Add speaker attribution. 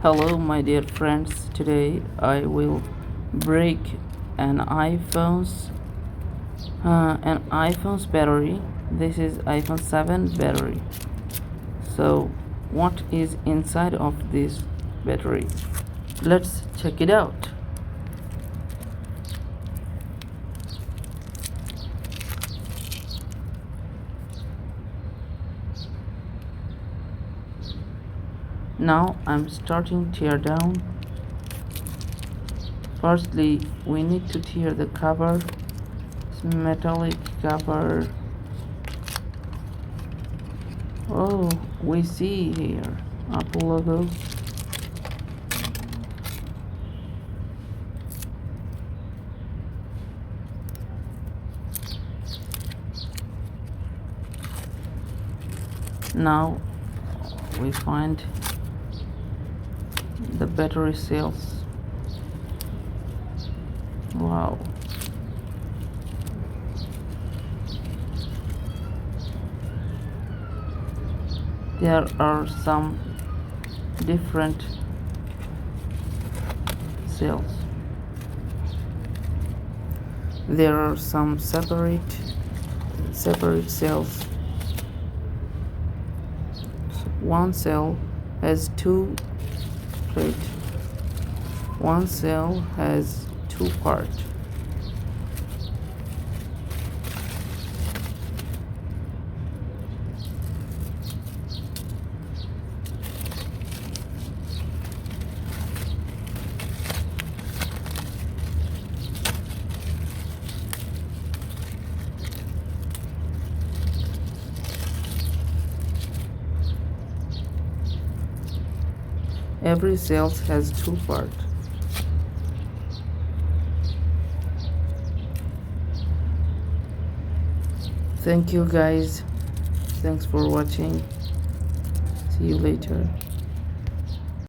Speaker 1: Hello, my dear friends. Today I will break an iPhone's battery. This is iPhone 7 battery. So, what is inside of this battery? Let's check it out. Now I'm starting tear down. Firstly, we need to tear the cover. It's metallic cover. Oh, we see here Apple logo. Now we find the battery cells. Wow. There are some different cells. There are some separate cells. One cell has two plates. One cell has two parts. Every cell has two parts. Thank you guys. Thanks for watching. See you later.